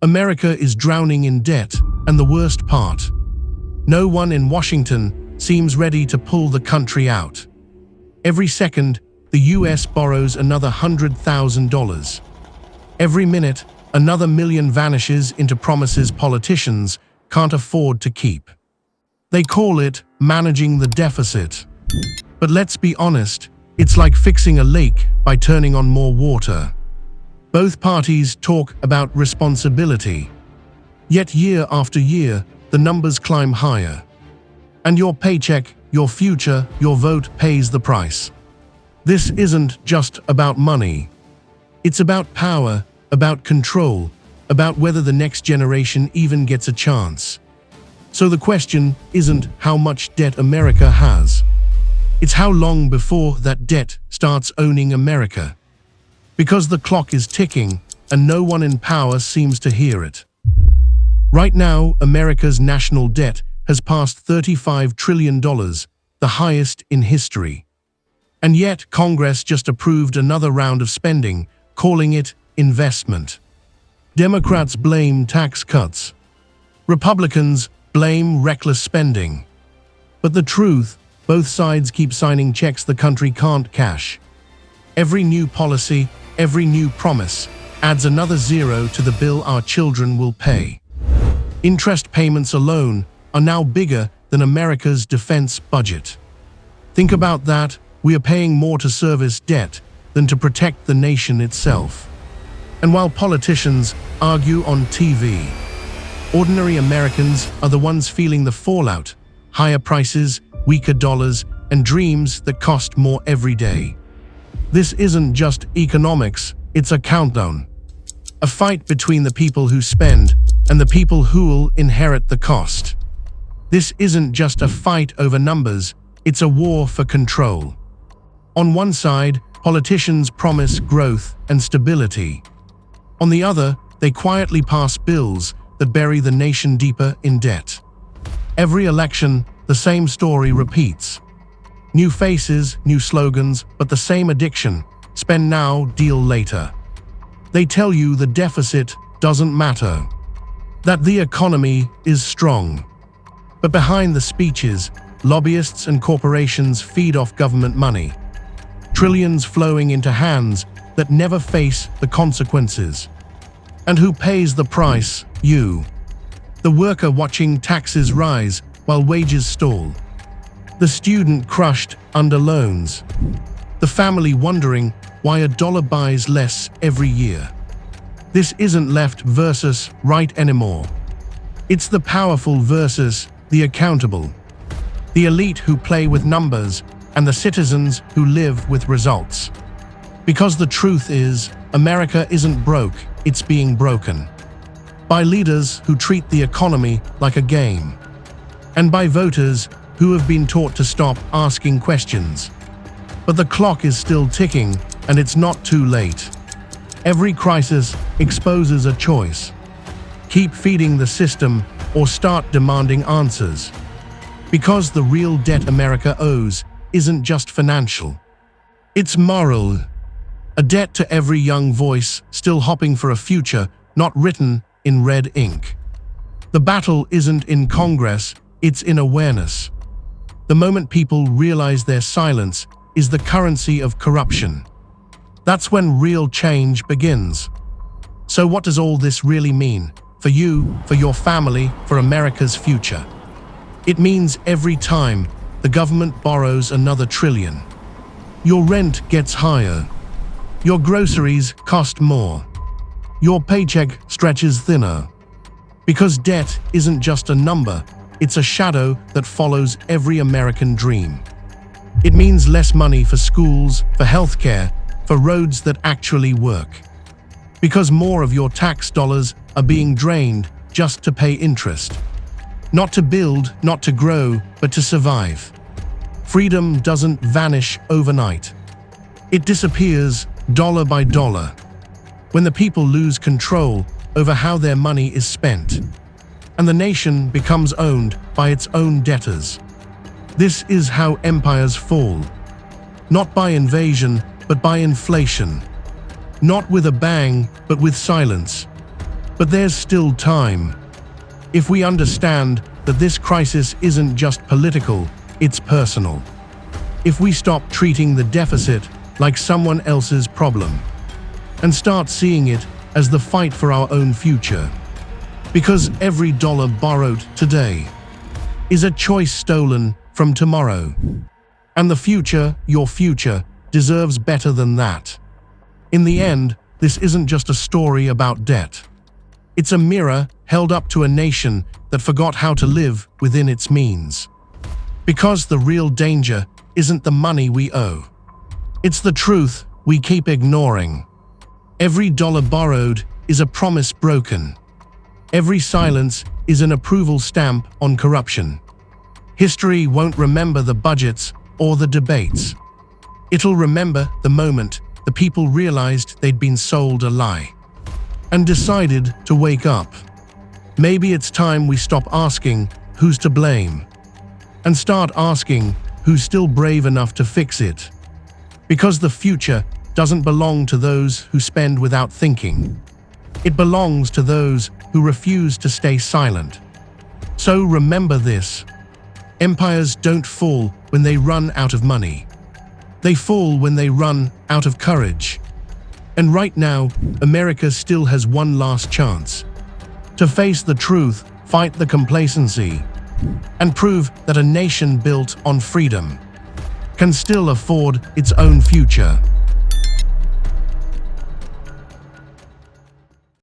America is drowning in debt, and the worst part, no one in Washington seems ready to pull the country out. Every second, the US borrows another $100,000. Every minute, another million vanishes into promises politicians can't afford to keep. They call it managing the deficit. But let's be honest, it's like fixing a lake by turning on more water. Both parties talk about responsibility. Yet year after year, the numbers climb higher. And your paycheck, your future, your vote pays the price. This isn't just about money. It's about power, about control, about whether the next generation even gets a chance. So the question isn't how much debt America has. It's how long before that debt starts owning America. Because the clock is ticking, and no one in power seems to hear it. Right now, America's national debt has passed $35 trillion, the highest in history. And yet, Congress just approved another round of spending, calling it investment. Democrats blame tax cuts. Republicans blame reckless spending. But the truth, both sides keep signing checks the country can't cash. Every new policy, every new promise, adds another zero to the bill our children will pay. Interest payments alone are now bigger than America's defense budget. Think about that. We are paying more to service debt than to protect the nation itself. And while politicians argue on TV, ordinary Americans are the ones feeling the fallout: higher prices, weaker dollars, and dreams that cost more every day. This isn't just economics, it's a countdown. A fight between the people who spend and the people who'll inherit the cost. This isn't just a fight over numbers, it's a war for control. On one side, politicians promise growth and stability. On the other, they quietly pass bills that bury the nation deeper in debt. Every election, the same story repeats. New faces, new slogans, but the same addiction: spend now, deal later. They tell you the deficit doesn't matter, that the economy is strong. But behind the speeches, lobbyists and corporations feed off government money. Trillions flowing into hands that never face the consequences. And who pays the price? You. The worker watching taxes rise while wages stall. The student crushed under loans. The family wondering why a dollar buys less every year. This isn't left versus right anymore. It's the powerful versus the accountable. The elite who play with numbers and the citizens who live with results. Because the truth is, America isn't broke, it's being broken. By leaders who treat the economy like a game. And by voters who have been taught to stop asking questions. But the clock is still ticking, and it's not too late. Every crisis exposes a choice. Keep feeding the system or start demanding answers. Because the real debt America owes isn't just financial. It's moral. A debt to every young voice still hopping for a future not written in red ink. The battle isn't in Congress, it's in awareness. The moment people realize their silence is the currency of corruption. That's when real change begins. So what does all this really mean? For you, for your family, for America's future? It means every time the government borrows another trillion, your rent gets higher, your groceries cost more, your paycheck stretches thinner. Because debt isn't just a number, it's a shadow that follows every American dream. It means less money for schools, for healthcare, for roads that actually work. Because more of your tax dollars are being drained just to pay interest. Not to build, not to grow, but to survive. Freedom doesn't vanish overnight. It disappears dollar by dollar. When the people lose control over how their money is spent, and the nation becomes owned by its own debtors. This is how empires fall. Not by invasion, but by inflation. Not with a bang, but with silence. But there's still time. If we understand that this crisis isn't just political, it's personal. If we stop treating the deficit like someone else's problem and start seeing it as the fight for our own future. Because every dollar borrowed today is a choice stolen from tomorrow. And the future, your future, deserves better than that. In the end, this isn't just a story about debt. It's a mirror held up to a nation that forgot how to live within its means. Because the real danger isn't the money we owe. It's the truth we keep ignoring. Every dollar borrowed is a promise broken. Every silence is an approval stamp on corruption. History won't remember the budgets or the debates. It'll remember the moment the people realized they'd been sold a lie and decided to wake up. Maybe it's time we stop asking who's to blame and start asking who's still brave enough to fix it. Because the future doesn't belong to those who spend without thinking. It belongs to those who refuse to stay silent. So remember this: empires don't fall when they run out of money. They fall when they run out of courage. And right now, America still has one last chance to face the truth, fight the complacency, and prove that a nation built on freedom can still afford its own future.